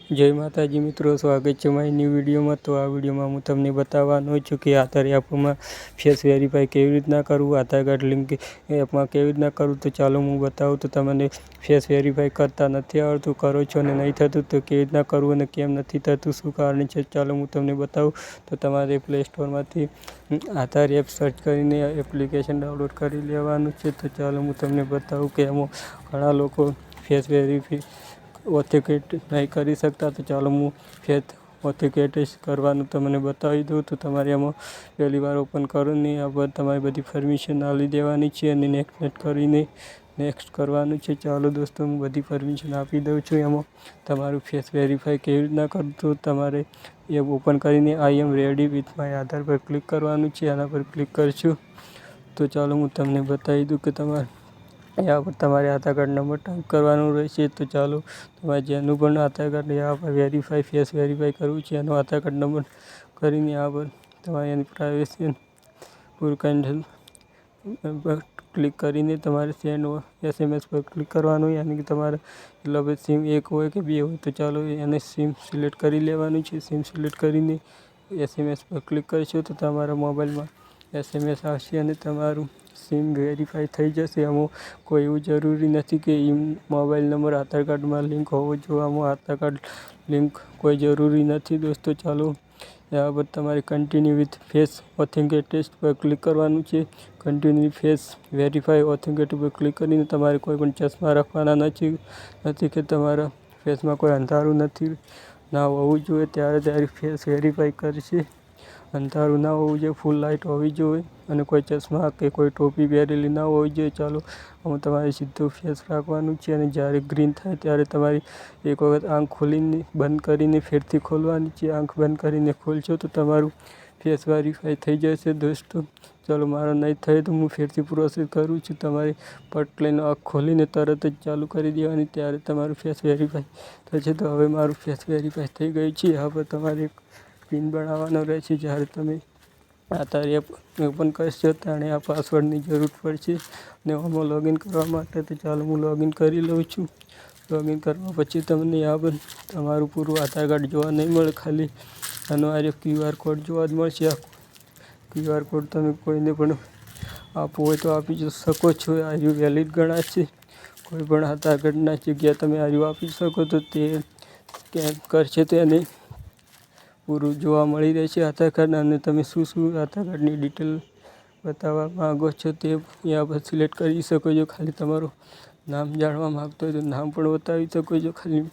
જય માતાજી મિત્રો, સ્વાગત છે મારી ન્યૂ વિડીયોમાં। તો આ વિડીયોમાં હું તમને બતાવવાનો છું કે આધાર એપમાં ફેસ વેરીફાઈ કેવી રીતના કરવું, આધાર કાર્ડ લિંક એપમાં કેવી રીતના કરવું। તો ચાલો હું બતાવું। તો તમને ફેસ વેરીફાઈ કરતા નથી આવડતું, કરો છો અને નહીં થતું તો કેવી રીતના કરવું અને કેમ નથી થતું, શું કારણ છે, ચાલો હું તમને બતાવું। તો તમારે પ્લે સ્ટોરમાંથી આધાર એપ સર્ચ કરીને એપ્લિકેશન ડાઉનલોડ કરી લેવાનું છે। તો ચાલો હું તમને બતાવું કે એમાં ઘણા લોકો ફેસ વેરીફાઈ ઓથેન્ટિકેટ નહીં કરી શકતા। તો ચાલો હું ફેસ ઓથેન્ટિકેટ કરવાનું તમને બતાવી દઉં। તો તમારે એમાં પહેલી વાર ઓપન કરો ને આ પર તમારી બધી પરમિશન આપી દેવાની છે અને નેક્સ્ટ કરીને નેક્સ્ટ કરવાનું છે। ચાલો દોસ્તો, હું બધી પરમિશન આપી દઉં છું। એમાં તમારું ફેસ વેરીફાઈ કેવી રીતના કરવું, તો તમારે એ ઓપન કરીને આઈ એમ રેડી વિથ માય આધાર પર ક્લિક કરવાનું છે। આના પર ક્લિક કરશું તો ચાલો હું તમને બતાવી દઉં કે અહીંયા પર તમારે આધાર કાર્ડ નંબર ટાઈપ કરવાનો રહેશે। તો ચાલો તમારે જેનું પણ આધાર કાર્ડ यहाँ पर વેરીફાઈ ફેસ વેરીફાઈ કરવું છે એનો આધાર કાર્ડ નંબર કરીને यहाँ પર તમારે એની પ્રાઇવેસી પૂરું કરીને ક્લિક કરીને તમારે સેન્ડ SMS પર ક્લિક કરવાનું, યાની કે તમારે એટલે સિમ એક હોય કે બે હોય, તો ચાલો એને સિમ સિલેક્ટ કરી લેવાનું છે। સિમ સિલેક્ટ કરીને SMS પર ક્લિક કરશો તો તમારા મોબાઈલમાં SMS આવશે અને તમારું સિમ વેરીફાઈ થઈ જશે। આમાં કોઈ એવું જરૂરી નથી કે મોબાઈલ નંબર આધાર કાર્ડમાં લિંક હોવો જોઈએ, આમાં આધાર કાર્ડ લિંક કોઈ જરૂરી નથી દોસ્તો। ચાલો यहाँ पर તમારે કન્ટિન્યુ વિથ ફેસ ઓથેન્ટિકેટ પર ક્લિક કરવાનું છે। કન્ટિન્યુ ફેસ વેરીફાઈ ઓથેન્ટિકેટ પર ક્લિક કરીને તમારે કોઈ પણ ચશ્મા રાખવાના નથી કે તમારા ફેસમાં કોઈ અંધારું નથી ના હોવું જોઈએ, ત્યારે ફેસ વેરીફાઈ કરશે। અંધારું ના હોવું જોઈએ, ફૂલ લાઇટ હોવી જોઈએ અને કોઈ ચશ્મા કે કોઈ ટોપી પહેરેલી ના હોવી જોઈએ। ચાલો આમાં તમારે સીધું ફેસ રાખવાનું છે અને જ્યારે ગ્રીન થાય ત્યારે તમારી એક વખત આંખ ખોલીને બંધ કરીને ફેરથી ખોલવાની છે। આંખ બંધ કરીને ખોલશો તો તમારું ફેસ વેરીફાઈ થઈ જશે દોસ્તો। ચાલો મારો નહીં થાય તો હું ફેરથી પ્રોસેસ કરું છું। તમારે પટ લઈને આંખ ખોલીને તરત જ ચાલુ કરી દેવાની, ત્યારે તમારું ફેસ વેરીફાઈ થશે। તો હવે મારું ફેસ વેરીફાઈ થઈ ગયું છે। હવે તમારે એક પિન બનાવવાનો રહેશે। જ્યારે તમે આધાર એપ ઓપન કરશો ત્યારે આ પાસવર્ડની જરૂર પડશે અને આમાં લોગિન કરવા માટે તો ચાલો હું લોગિન કરી લઉં છું। લોગિન કરવા પછી તમને આ પર તમારું પૂરું આધાર કાર્ડ જોવા નહીં મળે, ખાલી આનો આ QR કોડ જોવા જ મળશે। આ QR કોડ તમે કોઈને પણ આપવું હોય તો આપી શકો છો, આ વેલિડ ગણાશે। કોઈ પણ આધાર કાર્ડના જગ્યા તમે આ આપી શકો તો તે સ્કેન કરશે તો એને પૂરું જોવા મળી રહેશે આધાર કાર્ડ, અને તમે શું આધાર કાર્ડની ડિટેલ બતાવવા માગો છો તે અહીંયા પર સિલેક્ટ કરી શકો છો। ખાલી તમારું નામ જાણવા માગતો હોય તો નામ પણ બતાવી શકો છો, ખાલી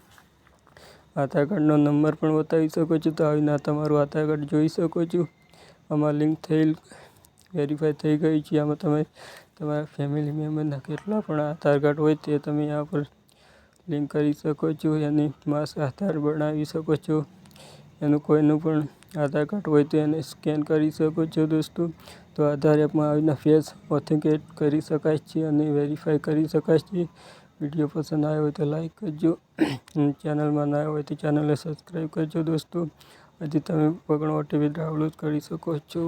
આધાર કાર્ડનો નંબર પણ બતાવી શકો છો। તો આવીને તમારું આધાર કાર્ડ જોઈ શકો છો। આમાં લિંક થયેલ વેરીફાઈ થઈ ગઈ છે। આમાં તમે તમારા ફેમિલી મેમ્બરના કેટલા પણ આધાર કાર્ડ હોય તે તમે यहाँ પર લિંક કરી શકો છો, એની માસ આધાર બનાવી શકો છો। એનું કોઈનું પણ આધાર કાર્ડ હોય તો એને સ્કેન કરી શકો છો દોસ્તો। તો આધાર એપમાં આવીને ફેસ ઓથેન્ટિકેટ કરી શકાય છે અને વેરીફાઈ કરી શકાય છે। વિડીયો પસંદ આવ્યો હોય તો લાઈક કરજો, ચેનલમાં ના હોય તો ચેનલને સબસ્ક્રાઈબ કરજો દોસ્તો। હજી તમે પણ OTP ડાઉનલોડ કરી શકો છો।